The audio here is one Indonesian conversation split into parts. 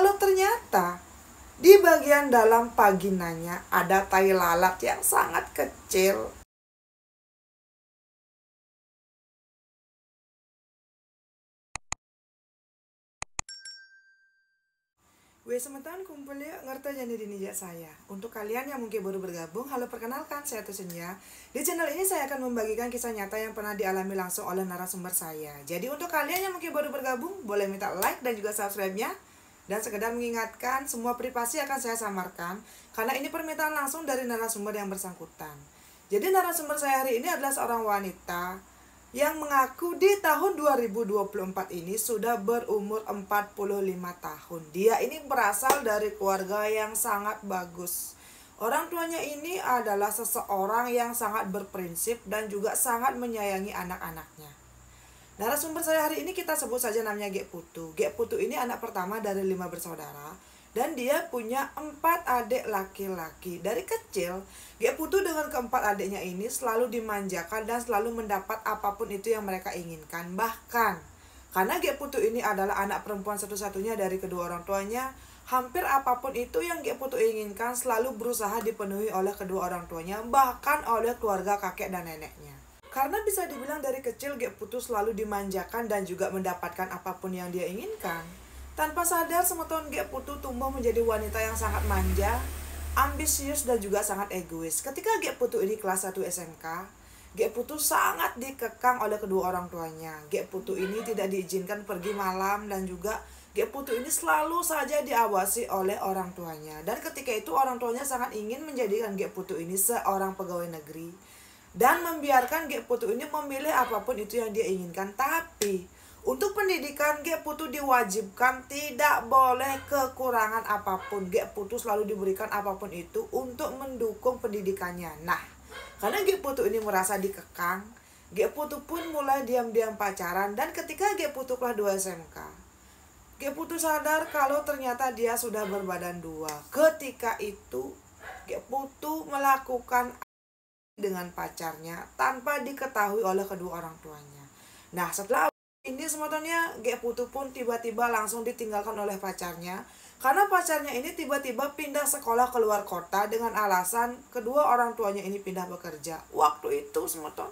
Kalau ternyata di bagian dalam vaginanya ada tai lalat yang sangat kecil. Wes semetan kumpul ya ngerti jadi dinijak saya. Untuk kalian yang mungkin baru bergabung, halo perkenalkan saya Tusunya. Di channel ini saya akan membagikan kisah nyata yang pernah dialami langsung oleh narasumber saya. Jadi untuk kalian yang mungkin baru bergabung, boleh minta like dan juga subscribe-nya. Dan sekedar mengingatkan, semua privasi akan saya samarkan karena ini permintaan langsung dari narasumber yang bersangkutan. Jadi narasumber saya hari ini adalah seorang wanita yang mengaku di tahun 2024 ini sudah berumur 45 tahun. Dia ini berasal dari keluarga yang sangat bagus. Orang tuanya ini adalah seseorang yang sangat berprinsip dan juga sangat menyayangi anak-anaknya. Narasumber saya hari ini kita sebut saja namanya Gek Putu. Gek Putu ini anak pertama dari 5 bersaudara. Dan dia punya 4 adik laki-laki. Dari kecil, Gek Putu dengan keempat adiknya ini selalu dimanjakan dan selalu mendapat apapun itu yang mereka inginkan. Bahkan, karena Gek Putu ini adalah anak perempuan satu-satunya dari kedua orang tuanya, hampir apapun itu yang Gek Putu inginkan selalu berusaha dipenuhi oleh kedua orang tuanya, bahkan oleh keluarga kakek dan neneknya. Karena bisa dibilang dari kecil Gek Putu selalu dimanjakan dan juga mendapatkan apapun yang dia inginkan. Tanpa sadar, semeton Gek Putu tumbuh menjadi wanita yang sangat manja, ambisius dan juga sangat egois. Ketika Gek Putu ini kelas 1 SMK, Gek Putu sangat dikekang oleh kedua orang tuanya. Gek Putu ini tidak diizinkan pergi malam dan juga Gek Putu ini selalu saja diawasi oleh orang tuanya. Dan ketika itu orang tuanya sangat ingin menjadikan Gek Putu ini seorang pegawai negeri dan membiarkan Gek Putu ini memilih apapun itu yang dia inginkan. Tapi untuk pendidikan, Gek Putu diwajibkan tidak boleh kekurangan apapun. Gek Putu selalu diberikan apapun itu untuk mendukung pendidikannya. Nah, karena Gek Putu ini merasa dikekang, Gek Putu pun mulai diam-diam pacaran. Dan ketika Gek Putu kelas 2 SMK, Gek Putu sadar kalau ternyata dia sudah berbadan 2. Ketika itu, Gek Putu melakukan dengan pacarnya tanpa diketahui oleh kedua orang tuanya. Nah, setelah ini semuanya Gek Putu pun tiba-tiba langsung ditinggalkan oleh pacarnya. Karena pacarnya ini tiba-tiba pindah sekolah ke luar kota dengan alasan kedua orang tuanya ini pindah bekerja. Waktu itu semuanya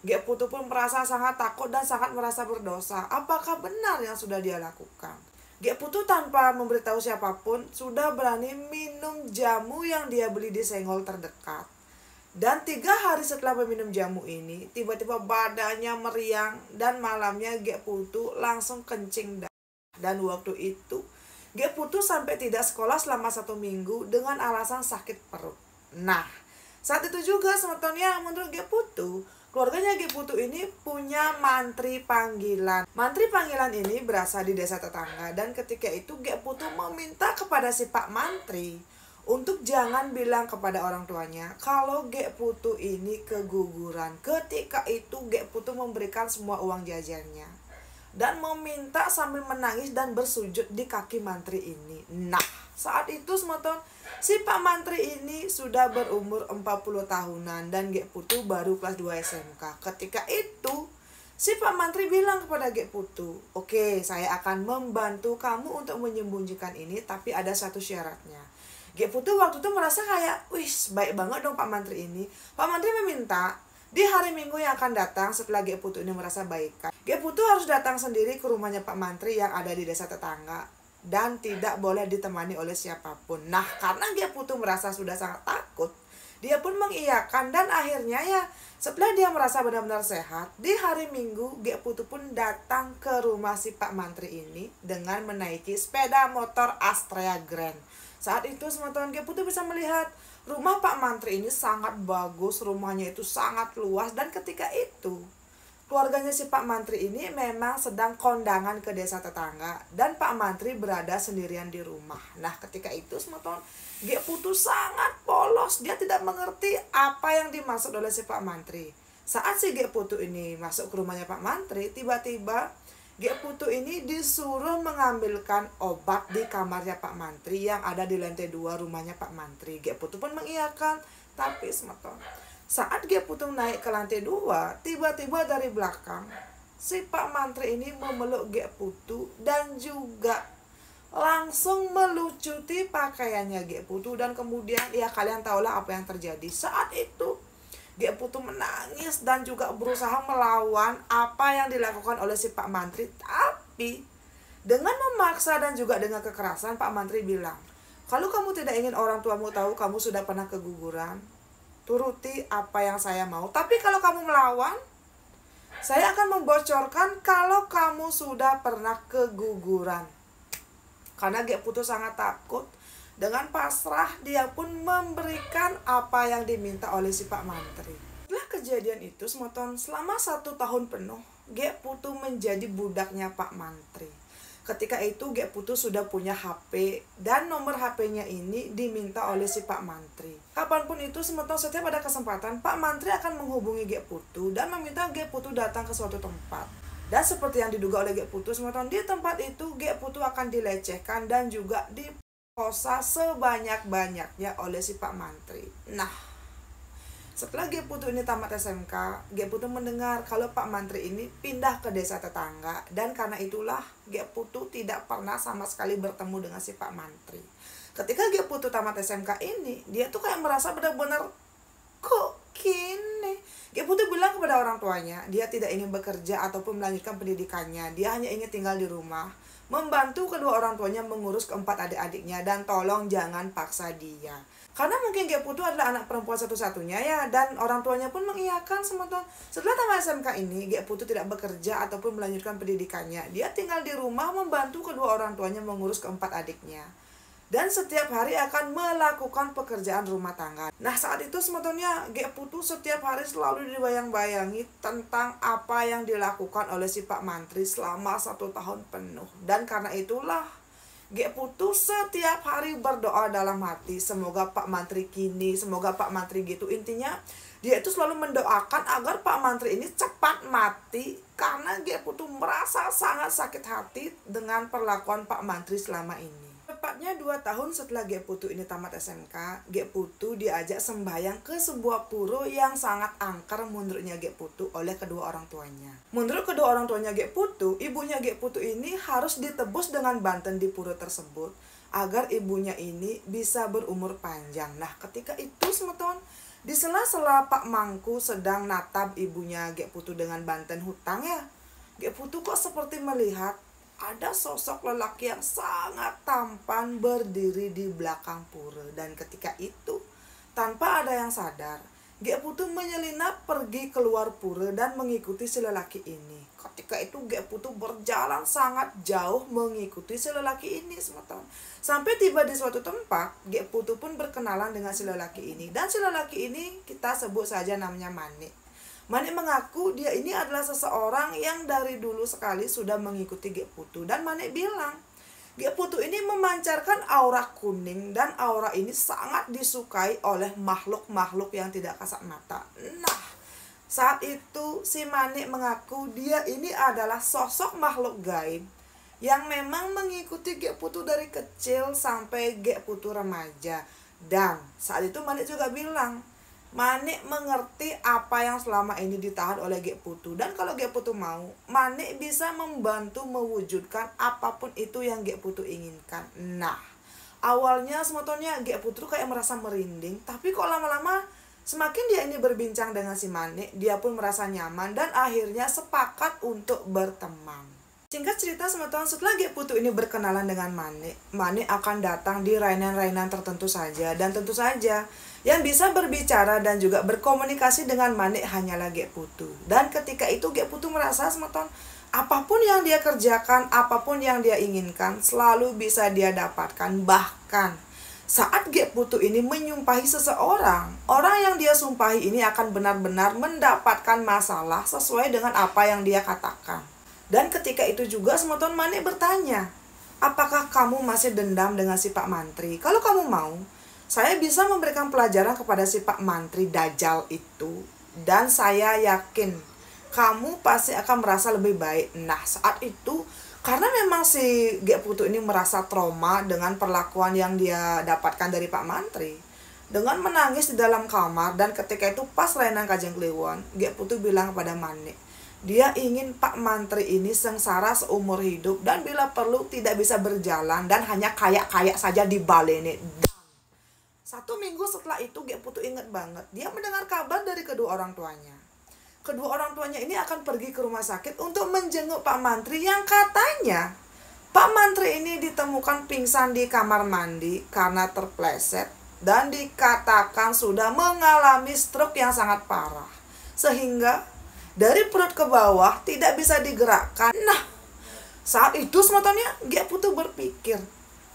Gek Putu pun merasa sangat takut dan sangat merasa berdosa. Apakah benar yang sudah dia lakukan? Gek Putu tanpa memberitahu siapapun sudah berani minum jamu yang dia beli di senggol terdekat. Dan 3 hari setelah meminum jamu ini, tiba-tiba badannya meriang dan malamnya Gek Putu langsung kencing. Dan waktu itu, Gek Putu sampai tidak sekolah selama 1 minggu dengan alasan sakit perut. Nah, saat itu juga sebetulnya menurut Gek Putu, keluarganya Gek Putu ini punya mantri panggilan. Mantri panggilan ini berasal di desa tetangga dan ketika itu Gek Putu meminta kepada si Pak Mantri untuk jangan bilang kepada orang tuanya kalau Gek Putu ini keguguran. Ketika itu Gek Putu memberikan semua uang jajannya dan meminta sambil menangis dan bersujud di kaki mantri ini. Nah, saat itu semeton si Pak Mantri ini sudah berumur 40 tahunan dan Gek Putu baru kelas 2 SMK. Ketika itu si Pak Mantri bilang kepada Gek Putu, "Oke, saya akan membantu kamu untuk menyembunyikan ini, tapi ada satu syaratnya." Gek Putu waktu itu merasa kayak, wih baik banget dong Pak Mantri ini. Pak Mantri meminta di hari Minggu yang akan datang setelah Gek Putu ini merasa baik, Gek Putu harus datang sendiri ke rumahnya Pak Mantri yang ada di desa tetangga dan tidak boleh ditemani oleh siapapun. Nah, karena Gek Putu merasa sudah sangat takut, dia pun mengiyakan dan akhirnya ya setelah dia merasa benar-benar sehat, di hari Minggu Gek Putu pun datang ke rumah si Pak Mantri ini dengan menaiki sepeda motor Astrea Grand. Saat itu teman-teman Gek Putu bisa melihat rumah Pak Mantri ini sangat bagus, rumahnya itu sangat luas. Dan ketika itu keluarganya si Pak Mantri ini memang sedang kondangan ke desa tetangga dan Pak Mantri berada sendirian di rumah. Nah, ketika itu teman-teman Gek Putu sangat polos, dia tidak mengerti apa yang dimaksud oleh si Pak Mantri. Saat si Gek Putu ini masuk ke rumahnya Pak Mantri, tiba-tiba Gek Putu ini disuruh mengambilkan obat di kamarnya Pak Mantri yang ada di lantai 2 rumahnya Pak Mantri. Gek Putu pun mengiyakan, tapi semeton saat Gek Putu naik ke lantai 2, tiba-tiba dari belakang si Pak Mantri ini memeluk Gek Putu dan juga langsung melucuti pakaiannya Gek Putu. Dan kemudian ya kalian tahulah apa yang terjadi. Saat itu Gek Putu menangis dan juga berusaha melawan apa yang dilakukan oleh si Pak Mantri. Tapi dengan memaksa dan juga dengan kekerasan, Pak Mantri bilang, kalau kamu tidak ingin orang tuamu tahu kamu sudah pernah keguguran, turuti apa yang saya mau. Tapi kalau kamu melawan, saya akan membocorkan kalau kamu sudah pernah keguguran. Karena Gek Putu sangat takut. Dengan pasrah, dia pun memberikan apa yang diminta oleh si Pak Mantri. Setelah kejadian itu, semeton, selama 1 tahun penuh, Gek Putu menjadi budaknya Pak Mantri. Ketika itu Gek Putu sudah punya HP dan nomor HP-nya ini diminta oleh si Pak Mantri. Kapanpun itu semeton, setiap ada kesempatan Pak Mantri akan menghubungi Gek Putu dan meminta Gek Putu datang ke suatu tempat. Dan seperti yang diduga oleh Gek Putu, semeton, di tempat itu Gek Putu akan dilecehkan dan juga diperkosa sebanyak-banyaknya oleh si Pak Mantri. Nah, setelah Gek Putu ini tamat SMK, Gek Putu mendengar kalau Pak Mantri ini pindah ke desa tetangga. Dan karena itulah Gek Putu tidak pernah sama sekali bertemu dengan si Pak Mantri. Ketika Gek Putu tamat SMK ini, dia tuh kayak merasa benar-benar, kok gini? Gek Putu bilang kepada orang tuanya, dia tidak ingin bekerja ataupun melanjutkan pendidikannya. Dia hanya ingin tinggal di rumah, membantu kedua orang tuanya mengurus keempat adik-adiknya, dan tolong jangan paksa dia. Karena mungkin Gek Putu adalah anak perempuan satu-satunya ya, dan orang tuanya pun mengiyakan semeton. Setelah tamat SMK ini, Gek Putu tidak bekerja ataupun melanjutkan pendidikannya. Dia tinggal di rumah membantu kedua orang tuanya mengurus keempat adiknya. Dan setiap hari akan melakukan pekerjaan rumah tangga. Nah, saat itu semetonnya Gek Putu setiap hari selalu dibayang-bayangi tentang apa yang dilakukan oleh si Pak Mantri selama 1 tahun penuh. Dan karena itulah Gek Putu setiap hari berdoa dalam hati, semoga Pak Mantri kini, semoga Pak Mantri gitu. Intinya dia itu selalu mendoakan agar Pak Mantri ini cepat mati, karena Gek Putu merasa sangat sakit hati dengan perlakuan Pak Mantri selama ini. Tepatnya 2 tahun setelah Gek Putu ini tamat SMK, Gek Putu diajak sembahyang ke sebuah pura yang sangat angker menurutnya Gek Putu oleh kedua orang tuanya. Menurut kedua orang tuanya Gek Putu, ibunya Gek Putu ini harus ditebus dengan banten di pura tersebut agar ibunya ini bisa berumur panjang. Nah, ketika itu semeton, di sela-sela Pak Mangku sedang natap ibunya Gek Putu dengan banten hutang ya, Gek Putu kok seperti melihat ada sosok lelaki yang sangat tampan berdiri di belakang pura. Dan ketika itu, tanpa ada yang sadar, Gek Putu menyelinap pergi keluar pura dan mengikuti si lelaki ini. Ketika itu Gek Putu berjalan sangat jauh mengikuti si lelaki ini semeton. Sampai tiba di suatu tempat, Gek Putu pun berkenalan dengan si lelaki ini. Dan si lelaki ini kita sebut saja namanya Manik. Manik mengaku dia ini adalah seseorang yang dari dulu sekali sudah mengikuti Gek Putu. Dan Manik bilang, Gek Putu ini memancarkan aura kuning dan aura ini sangat disukai oleh makhluk-makhluk yang tidak kasat mata. Nah, saat itu si Manik mengaku dia ini adalah sosok makhluk gaib yang memang mengikuti Gek Putu dari kecil sampai Gek Putu remaja. Dan saat itu Manik juga bilang, Manik mengerti apa yang selama ini ditahan oleh Gek Putu. Dan kalau Gek Putu mau, Manik bisa membantu mewujudkan apapun itu yang Gek Putu inginkan. Nah, awalnya semetonnya Gek Putu kayak merasa merinding. Tapi kok lama-lama semakin dia ini berbincang dengan si Manik, dia pun merasa nyaman dan akhirnya sepakat untuk berteman. Singkat cerita semeton, setelah Gek Putu ini berkenalan dengan Manik, Manik akan datang di rainan-rainan tertentu saja. Dan tentu saja yang bisa berbicara dan juga berkomunikasi dengan Manik hanyalah Gek Putu. Dan ketika itu Gek Putu merasa semeton, apapun yang dia kerjakan, apapun yang dia inginkan, selalu bisa dia dapatkan. Bahkan saat Gek Putu ini menyumpahi seseorang, orang yang dia sumpahi ini akan benar-benar mendapatkan masalah sesuai dengan apa yang dia katakan. Dan ketika itu juga semeton Manik bertanya, apakah kamu masih dendam dengan si Pak Mantri? Kalau kamu mau, saya bisa memberikan pelajaran kepada si Pak Mantri Dajjal itu. Dan saya yakin kamu pasti akan merasa lebih baik. Nah, saat itu karena memang si Gek Putu ini merasa trauma dengan perlakuan yang dia dapatkan dari Pak Mantri, dengan menangis di dalam kamar. Dan ketika itu pas Rainan Kajang Kliwon, Gek Putu bilang kepada Manik, Dia ingin Pak Mantri ini sengsara seumur hidup dan bila perlu tidak bisa berjalan dan hanya kayak-kayak saja di balene. Dan 1 minggu setelah itu Gek Putu ingat banget, dia mendengar kabar dari kedua orang tuanya. Kedua orang tuanya ini akan pergi ke rumah sakit untuk menjenguk Pak Mantri yang katanya Pak Mantri ini ditemukan pingsan di kamar mandi karena terpleset dan dikatakan sudah mengalami stroke yang sangat parah. Sehingga dari perut ke bawah tidak bisa digerakkan. Nah, saat itu sebetulnya Gek Putu berpikir,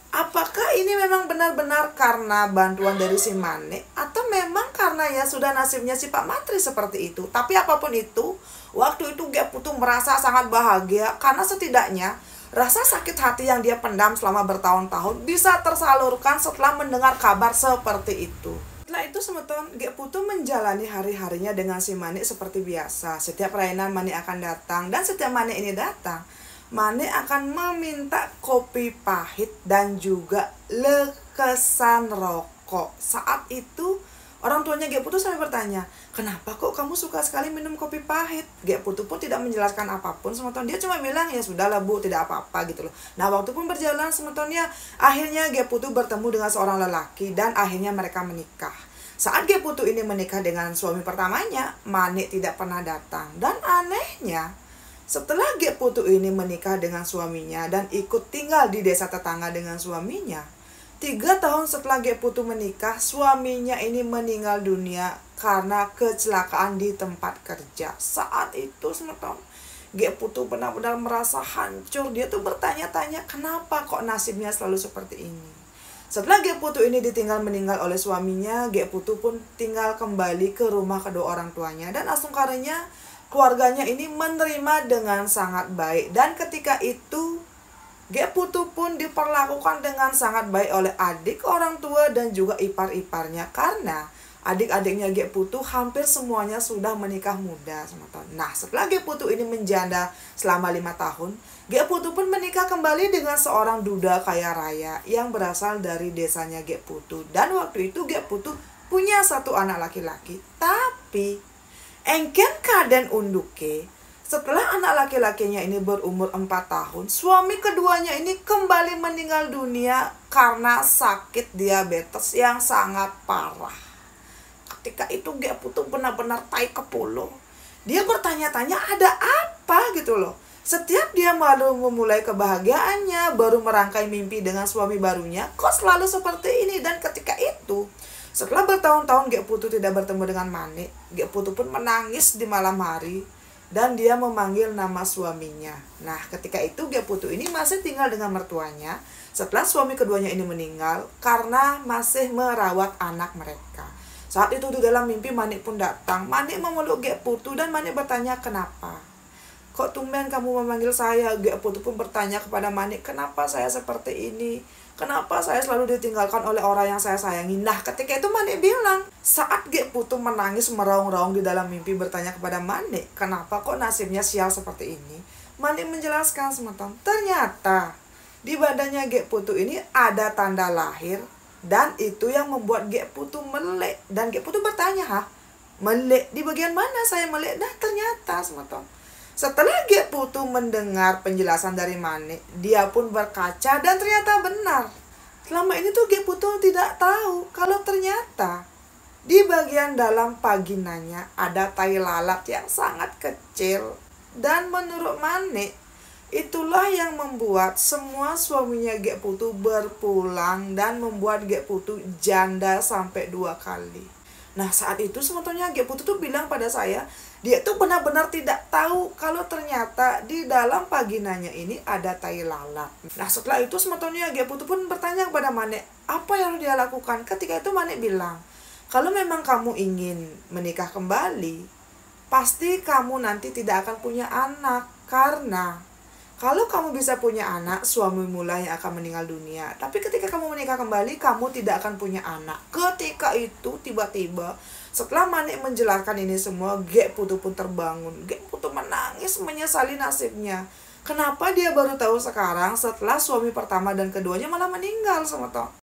apakah ini memang benar-benar karena bantuan dari si Mane atau memang karena ya sudah nasibnya si Pak Mantri seperti itu. Tapi apapun itu, waktu itu Gek Putu merasa sangat bahagia karena setidaknya rasa sakit hati yang dia pendam selama bertahun-tahun bisa tersalurkan setelah mendengar kabar seperti itu. Setelah itu semeton Gek Putu menjalani hari-harinya dengan si Mane seperti biasa. Setiap perayaan Mane akan datang dan setiap Mane ini datang, Mane akan meminta kopi pahit dan juga lekesan rokok. Saat itu orang tuanya Gek Putu sampai bertanya, kenapa kok kamu suka sekali minum kopi pahit? Gek Putu pun tidak menjelaskan apapun semeton. Dia cuma bilang ya sudahlah bu, tidak apa-apa gitu loh. Nah waktu pun berjalan semetonnya, akhirnya Gek Putu bertemu dengan seorang lelaki dan akhirnya mereka menikah. Saat Gek Putu ini menikah dengan suami pertamanya, Mane tidak pernah datang. Dan anehnya, setelah Gek Putu ini menikah dengan suaminya dan ikut tinggal di desa tetangga dengan suaminya, 3 tahun setelah Gek Putu menikah, suaminya ini meninggal dunia karena kecelakaan di tempat kerja. Saat itu semeton, Gek Putu benar-benar merasa hancur. Dia tuh bertanya-tanya, kenapa kok nasibnya selalu seperti ini. Setelah Gek Putu ini ditinggal meninggal oleh suaminya, Gek Putu pun tinggal kembali ke rumah kedua orang tuanya. Dan asungkaranya, keluarganya ini menerima dengan sangat baik. Dan ketika itu, Gek Putu pun diperlakukan dengan sangat baik oleh adik orang tua dan juga ipar-iparnya. Karena adik-adiknya Gek Putu hampir semuanya sudah menikah muda. Nah, setelah Gek Putu ini menjanda selama 5 tahun, Gek Putu pun menikah kembali dengan seorang duda kaya raya yang berasal dari desanya Gek Putu. Dan waktu itu Gek Putu punya 1 anak laki-laki. Tapi engken kaden unduke, setelah anak laki-lakinya ini berumur 4 tahun, suami keduanya ini kembali meninggal dunia karena sakit diabetes yang sangat parah. Ketika itu Gek Putu benar-benar tai kepuluh. Dia bertanya-tanya ada apa gitu loh. Setiap dia baru memulai kebahagiaannya, baru merangkai mimpi dengan suami barunya, kok selalu seperti ini. Dan ketika itu, setelah bertahun-tahun Gek Putu tidak bertemu dengan Mane, Gek Putu pun menangis di malam hari dan dia memanggil nama suaminya. Nah, ketika itu Gek Putu ini masih tinggal dengan mertuanya setelah suami keduanya ini meninggal karena masih merawat anak mereka. Saat itu di dalam mimpi Mane pun datang. Mane memeluk Gek Putu dan Mane bertanya, kenapa? Kok tumben kamu memanggil saya? Gek Putu pun bertanya kepada Mane, kenapa saya seperti ini? Kenapa saya selalu ditinggalkan oleh orang yang saya sayangi? Nah, ketika itu Mane bilang, saat Gek Putu menangis meraung-raung di dalam mimpi bertanya kepada Mane, kenapa kok nasibnya sial seperti ini? Mane menjelaskan semeton, ternyata di badannya Gek Putu ini ada tanda lahir dan itu yang membuat Gek Putu melek. Dan Gek Putu bertanya, hah? Melek? Di bagian mana saya melek? Nah, ternyata semeton, setelah Gek Putu mendengar penjelasan dari Mane, dia pun berkaca dan ternyata benar. Selama ini tuh Gek Putu tidak tahu kalau ternyata di bagian dalam vaginanya ada tai lalat yang sangat kecil. Dan menurut Mane, itulah yang membuat semua suaminya Gek Putu berpulang dan membuat Gek Putu janda sampai 2 kali. Nah, saat itu sebetulnya Gek Putu tuh bilang pada saya, dia tuh benar-benar tidak tahu kalau ternyata di dalam vaginanya ini ada tai lalat. Nah, setelah itu sebetulnya Gek Putu pun bertanya kepada Mane, apa yang dia lakukan? Ketika itu Mane bilang, kalau memang kamu ingin menikah kembali, pasti kamu nanti tidak akan punya anak. Karena kalau kamu bisa punya anak, suamimu lah yang akan meninggal dunia. Tapi ketika kamu menikah kembali, kamu tidak akan punya anak. Ketika itu tiba-tiba setelah Mane menjelaskan ini semua, Gek Putu pun terbangun. Gek Putu menangis menyesali nasibnya. Kenapa dia baru tahu sekarang setelah suami pertama dan keduanya malah meninggal sama toh.